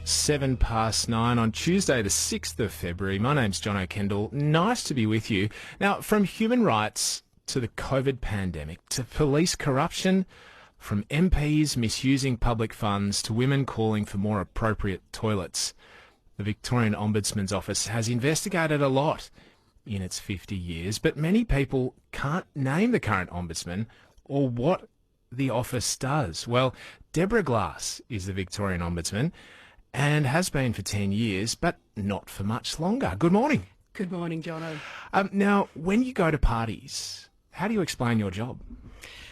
9:07 on Tuesday the 6th of February. My name's Jonathon Kendall. Nice to be with you. Now, from human rights to the COVID pandemic, to police corruption, from MPs misusing public funds to women calling for more appropriate toilets, the Victorian Ombudsman's Office has investigated a lot in its 50 years, but many people can't name the current Ombudsman or what the office does. Well, Deborah Glass is the Victorian Ombudsman and has been for 10 years, but not for much longer. Good morning. Good morning, Jono. Now, when you go to parties, how do you explain your job?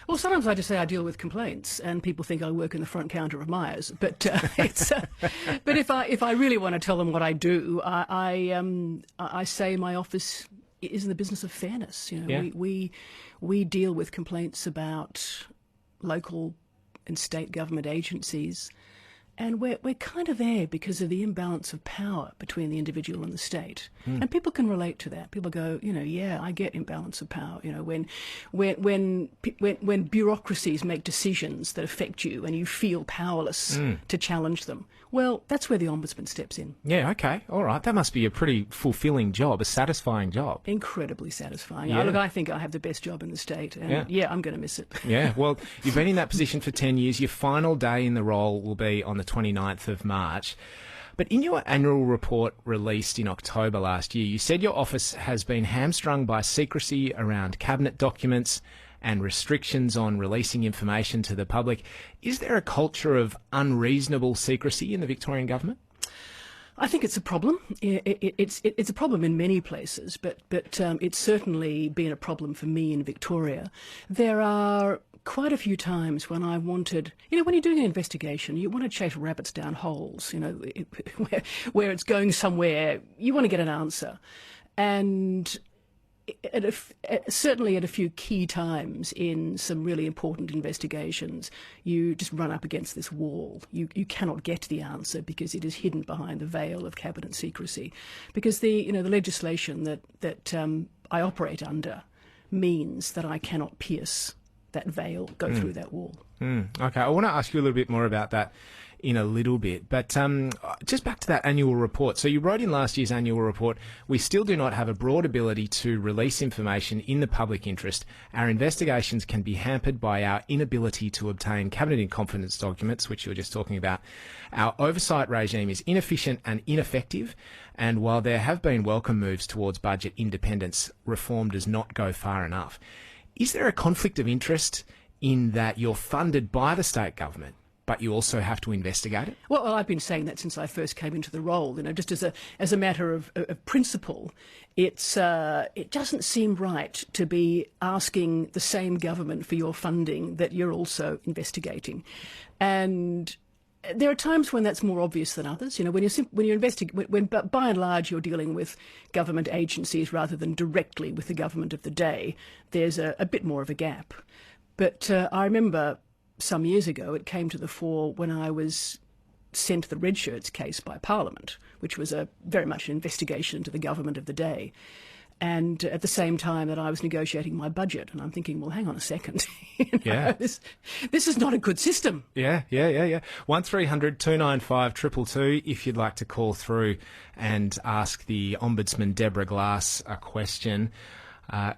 Well, sometimes I just say I deal with complaints, and people think I work in the front counter of Myers. But but if I really want to tell them what I do, I say my office is in the business of fairness. You know, Yeah. we deal with complaints about local and state government agencies. And we're kind of there because of the imbalance of power between the individual and the state. And people can relate to that. People go, yeah, I get imbalance of power. When bureaucracies make decisions that affect you and you feel powerless to challenge them, well, that's where the Ombudsman steps in. Yeah, okay, all right. That must be a pretty fulfilling job, a satisfying job. Incredibly satisfying. Yeah. Look, I think I have the best job in the state, and yeah I'm going to miss it. Yeah, well, you've been in that position for 10 years. Your final day in the role will be on the 29th of March. But in your annual report released in October last year, you said your office has been hamstrung by secrecy around cabinet documents and restrictions on releasing information to the public. Is there a culture of unreasonable secrecy in the Victorian government? I think it's a problem. It's a problem in many places, but it's certainly been a problem for me in Victoria. There are quite a few times when I wanted, when you're doing an investigation, you want to chase rabbits down holes, where it's going somewhere, you want to get an answer. And certainly at a few key times in some really important investigations, you just run up against this wall. You cannot get the answer because it is hidden behind the veil of cabinet secrecy. Because the legislation that I operate under means that I cannot pierce that veil, go through that wall. Okay, I want to ask you a little bit more about that in a little bit, but just back to that annual report. So you wrote in last year's annual report, we still do not have a broad ability to release information in the public interest. Our investigations can be hampered by our inability to obtain cabinet in confidence documents, which you were just talking about. Our oversight regime is inefficient and ineffective, and while there have been welcome moves towards budget independence, reform does not go far enough. Is there a conflict of interest in that you're funded by the state government, but you also have to investigate it? Well, I've been saying that since I first came into the role. Just as a matter of principle, it doesn't seem right to be asking the same government for your funding that you're also investigating, and there are times when that's more obvious than others. When you investigate, when by and large you're dealing with government agencies rather than directly with the government of the day, there's a bit more of a gap. But I remember some years ago it came to the fore when I was sent the Red Shirts case by Parliament, which was very much an investigation into the government of the day. And at the same time that I was negotiating my budget, and I'm thinking, well, hang on a second, this is not a good system. Yeah. 1300 295 222 if you'd like to call through and ask the Ombudsman Deborah Glass a question.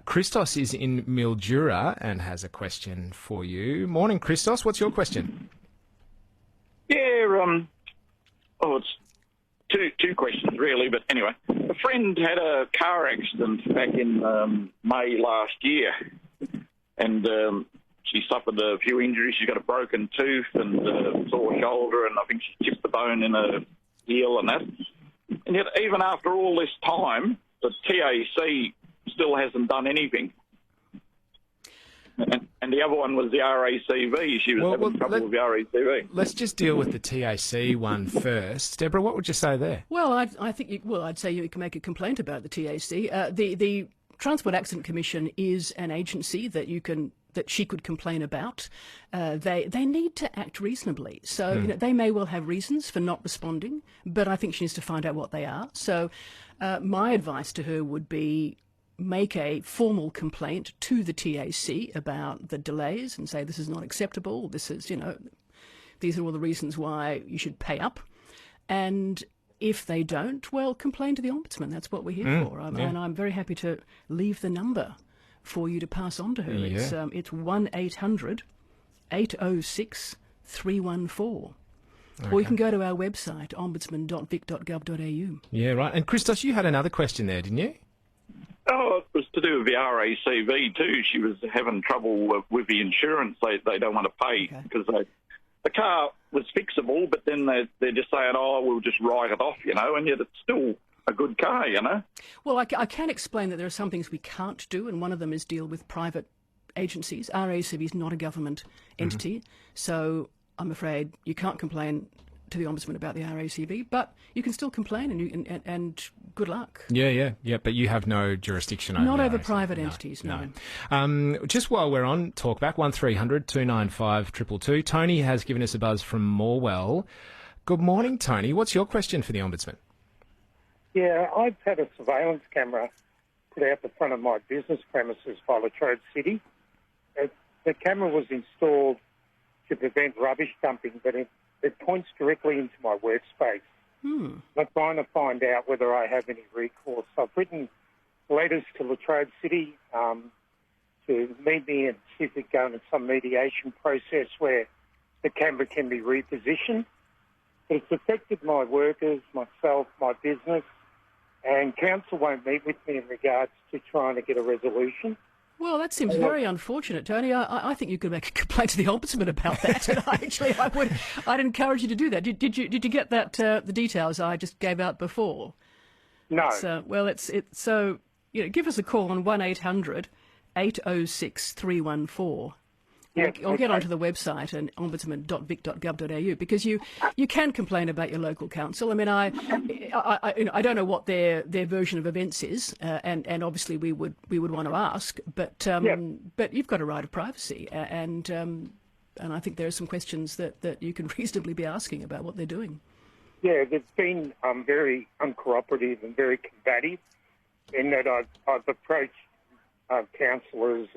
Christos is in Mildura and has a question for you. Morning, Christos. What's your question? Yeah, it's two questions really, but anyway. A friend had a car accident back in May last year, and she suffered a few injuries. She's got a broken tooth and a sore shoulder, and I think she chipped the bone in her heel and that. And yet, even after all this time, the TAC still hasn't done anything. And the other one was the RACV. She was having trouble with the RACV. Let's just deal with the TAC one first. Deborah, what would you say there? Well, I'd say you can make a complaint about the TAC. The Transport Accident Commission is an agency that she could complain about. They need to act reasonably. So they may well have reasons for not responding, but I think she needs to find out what they are. So my advice to her would be make a formal complaint to the TAC about the delays and say this is not acceptable. This is, these are all the reasons why you should pay up. And if they don't, well, complain to the Ombudsman. That's what we're here for. And I'm very happy to leave the number for you to pass on to her. Yeah. It's 1-800-806-314. Or you can go to our website, ombudsman.vic.gov.au. Yeah, right. And Christos, you had another question there, didn't you? Oh, it was to do with the RACV too. She was having trouble with the insurance. They don't want to pay because the car was fixable, but then they're just saying, oh, we'll just write it off, and yet it's still a good car, Well, I can explain that there are some things we can't do, and one of them is deal with private agencies. RACV is not a government entity, so I'm afraid you can't complain to the Ombudsman about the RACV, but you can still complain, and good luck. Yeah. But you have no jurisdiction over Not the over RACV. private entities, no. Just while we're on Talkback, 1300 295 222. Tony has given us a buzz from Morwell. Good morning, Tony. What's your question for the Ombudsman? Yeah, I've had a surveillance camera put out the front of my business premises by Latrobe City. The camera was installed to prevent rubbish dumping, but it points directly into my workspace. I'm trying to find out whether I have any recourse. I've written letters to Latrobe City to meet me and see if we go into some mediation process where the camera can be repositioned. But it's affected my workers, myself, my business, and council won't meet with me in regards to trying to get a resolution. Well, that seems very unfortunate, Tony. I think you could make a complaint to the Ombudsman about that. And I'd encourage you to do that. Did you get that the details I just gave out before? No. So give us a call on 1-800-806-314. Or get onto the website and ombudsman.vic.gov.au because you can complain about your local council. I mean, I don't know what their version of events is, and obviously we would want to ask, but you've got a right of privacy, and I think there are some questions that you can reasonably be asking about what they're doing. Yeah, they've been very uncooperative and very combative in that I've approached councillors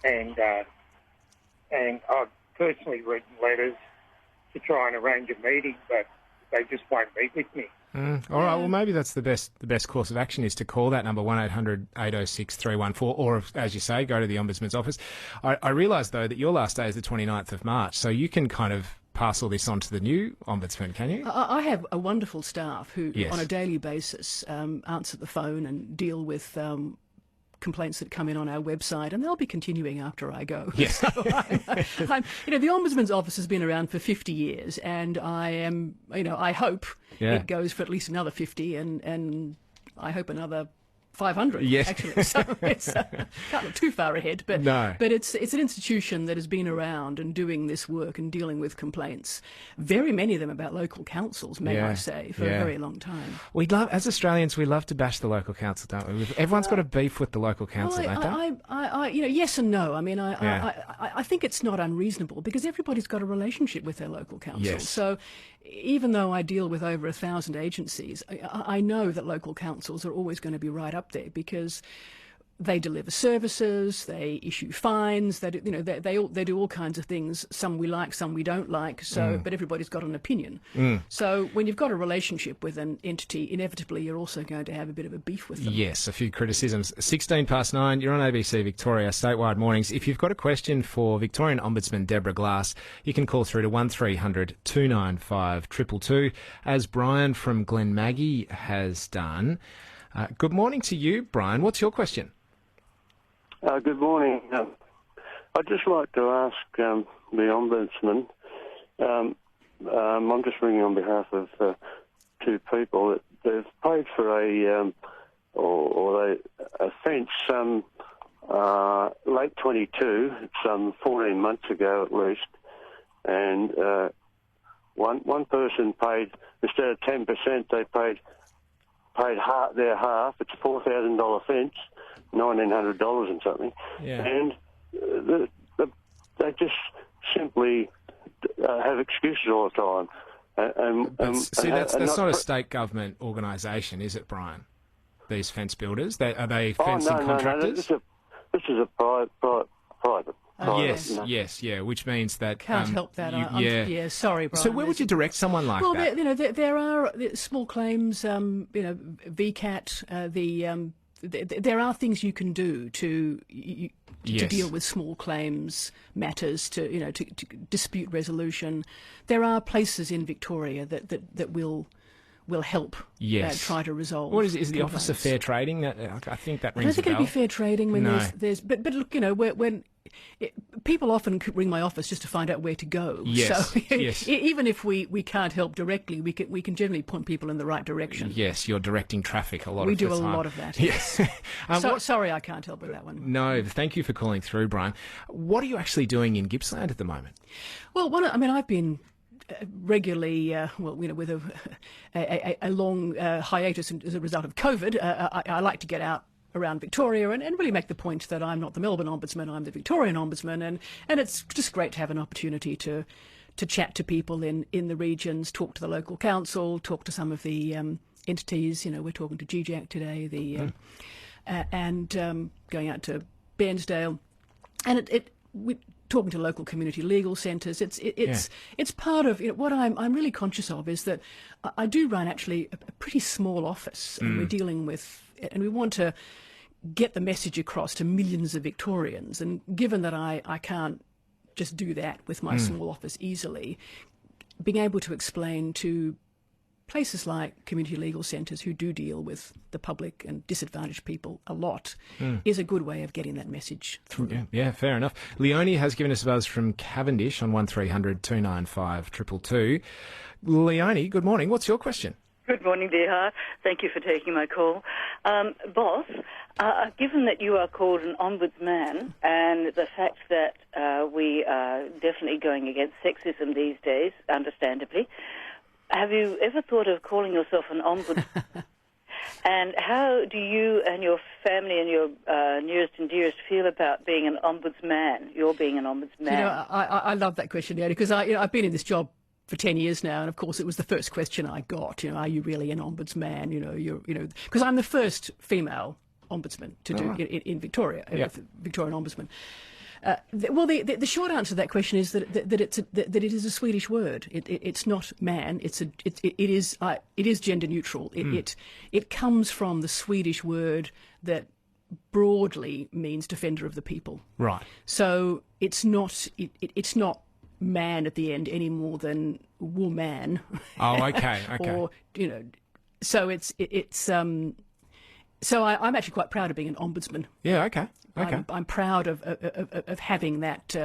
and I've personally written letters to try and arrange a meeting, but they just won't meet with me. All right, well, maybe that's the best course of action is to call that number, 1-800-806-314, or, as you say, go to the Ombudsman's office. I realise, though, that your last day is the 29th of March, so you can kind of pass all this on to the new Ombudsman, can you? I have a wonderful staff who, Yes. on a daily basis, answer the phone and deal with complaints that come in on our website, and they'll be continuing after I go. Yes. So the Ombudsman's office has been around for 50 years, and I hope it goes for at least another 50, and I hope another 500. Yes. Actually, so it's can't look too far ahead, but No. but it's an institution that has been around and doing this work and dealing with complaints. Very many of them about local councils, may I say, for a very long time. As Australians, we love to bash the local council, don't we? Everyone's got a beef with the local council, don't they? Yes and no. I mean, I think it's not unreasonable because everybody's got a relationship with their local council. Yes. So even though I deal with over 1,000 agencies, I know that local councils are always going to be right up there because they deliver services, they issue fines, they do all kinds of things. Some we like, some we don't like. So, but everybody's got an opinion. So when you've got a relationship with an entity, inevitably you're also going to have a bit of a beef with them. Yes, a few criticisms. 9:16, you're on ABC Victoria, Statewide Mornings. If you've got a question for Victorian Ombudsman Deborah Glass, you can call through to 1300 295 222, as Brian from Glenmaggie has done. Good morning to you, Brian. What's your question? Good morning. I'd just like to ask the Ombudsman, I'm just ringing on behalf of two people, that they've paid for a fence late 22, some 14 months ago at least, and one person paid, instead of 10%, they paid their half. It's a $4,000 fence, $1,900 and something, and they just simply have excuses all the time. That's not a state government organisation, is it, Brian? These fence builders, are they fencing contractors? No, this is a private. Yes, which means that Can't help that. yeah. Sorry, Brian. So where would you direct someone like that? Well, there are small claims, VCAT, there are things you can do to deal with small claims matters, to dispute resolution. There are places in Victoria that will help try to resolve. What is the complaints. Office of Fair Trading? I think that rings a bell. I don't think it'd be fair trading when there's but look, when people often ring my office just to find out where to go. Yes, so yes. Even if we can't help directly, we can generally point people in the right direction. Yes, you're directing traffic a lot We of the time. do a lot of that. Yes. Sorry, I can't help with that one. No, thank you for calling through, Brian. What are you actually doing in Gippsland at the moment? Well, I've been regularly, with a long hiatus as a result of COVID. I like to get out around Victoria and really make the point that I'm not the Melbourne Ombudsman, I'm the Victorian Ombudsman, and it's just great to have an opportunity to chat to people in the regions, talk to the local council, talk to some of the entities. We're talking to GJAC today, and going out to Bairnsdale, and we're talking to local community legal centres. It's part of what I'm really conscious of is that I do run actually a pretty small office, and we're dealing with, and we want to get the message across to millions of Victorians. And given that I can't just do that with my small office easily, being able to explain to places like community legal centres who do deal with the public and disadvantaged people a lot is a good way of getting that message through. Yeah, fair enough. Leonie has given us a buzz from Cavendish on 1300 295 222. Leonie, good morning. What's your question? Good morning, dear. Thank you for taking my call. Boss, given that you are called an ombudsman and the fact that we are definitely going against sexism these days, understandably, have you ever thought of calling yourself an ombudsman? And how do you and your family and your nearest and dearest feel about being an ombudsman, you're being an ombudsman? I love that question, Leonie, because I've been in this job for 10 years now, and of course it was the first question I got. Are you really an ombudsman? Because I'm the first female ombudsman to do in Victoria, Victorian ombudsman. The short answer to that question is that it is a Swedish word. It's not man. It is gender neutral. It comes from the Swedish word that broadly means defender of the people. Right. So it's not man at the end any more than woman. Oh, okay. Or so so I'm actually quite proud of being an ombudsman. Yeah. Okay. I'm proud of having that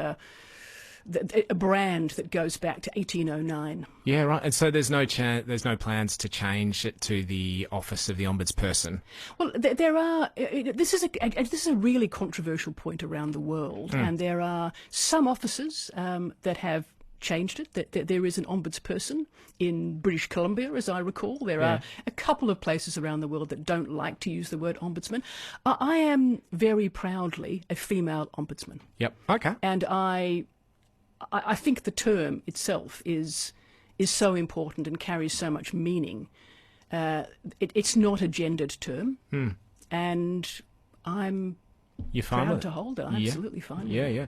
a brand that goes back to 1809. Yeah, right. And so there's no plans to change it to the office of the ombudsperson. Well, there are. This is a really controversial point around the world, and there are some offices that have changed it. That there is an ombudsperson in British Columbia, as I recall. There are a couple of places around the world that don't like to use the word ombudsman. I am very proudly a female ombudsman. Yep. Okay. And I think the term itself is so important and carries so much meaning. It's not a gendered term, and I'm proud to hold it. I'm absolutely fine. Yeah.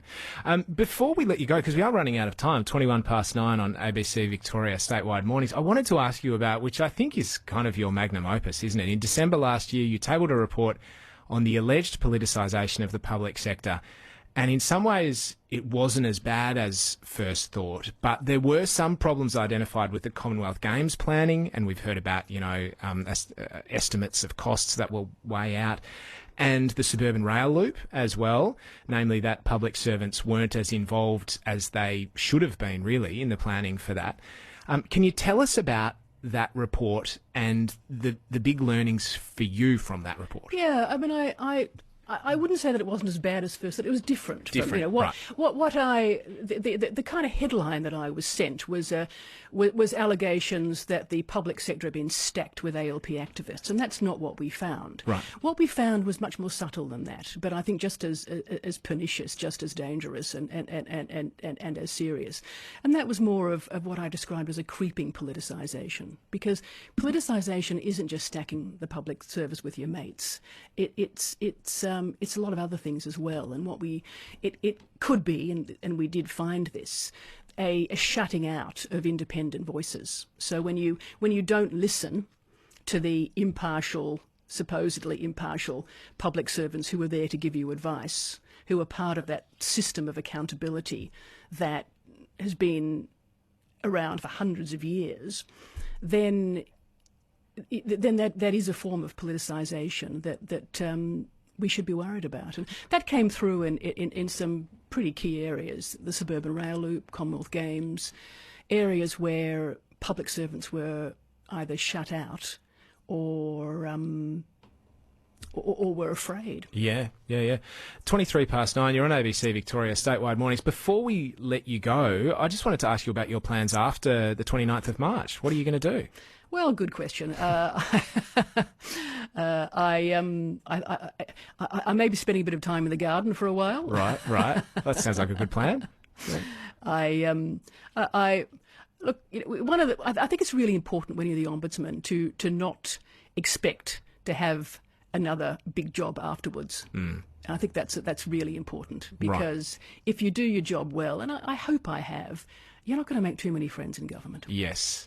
Before we let you go, because we are running out of time, 9:21 on ABC Victoria Statewide Mornings, I wanted to ask you about, which I think is kind of your magnum opus, isn't it? In December last year, you tabled a report on the alleged politicisation of the public sector. And in some ways, it wasn't as bad as first thought, but there were some problems identified with the Commonwealth Games planning, and we've heard about, estimates of costs that will weigh out, and the suburban rail loop as well, namely that public servants weren't as involved as they should have been, really, in the planning for that. Can you tell us about that report and the big learnings for you from that report? Yeah, I mean, I wouldn't say that it wasn't as bad as first, that it was different. Right. The kind of headline that I was sent was allegations that the public sector had been stacked with ALP activists, and that's not what we found. Right. What we found was much more subtle than that, but I think just as pernicious, just as dangerous, and as serious. And that was more of what I described as a creeping politicisation, because politicisation isn't just stacking the public service with your mates. It's a lot of other things as well. And it could be, and we did find this, a shutting out of independent voices. So when you don't listen to the supposedly impartial public servants who are there to give you advice, who are part of that system of accountability that has been around for hundreds of years, then that is a form of politicisation that we should be worried about. And that came through in some pretty key areas: the suburban rail loop, Commonwealth Games, areas where public servants were either shut out or were afraid. Yeah. 9:23, you're on ABC Victoria, Statewide Mornings. Before we let you go, I just wanted to ask you about your plans after the 29th of March. What are you going to do? Well, good question. I may be spending a bit of time in the garden for a while. Right. That sounds like a good plan. Yeah. Look, I think it's really important when you're the Ombudsman to not expect to have another big job afterwards. And I think that's really important, because if you do your job well, and I hope I have, you're not going to make too many friends in government. Yes.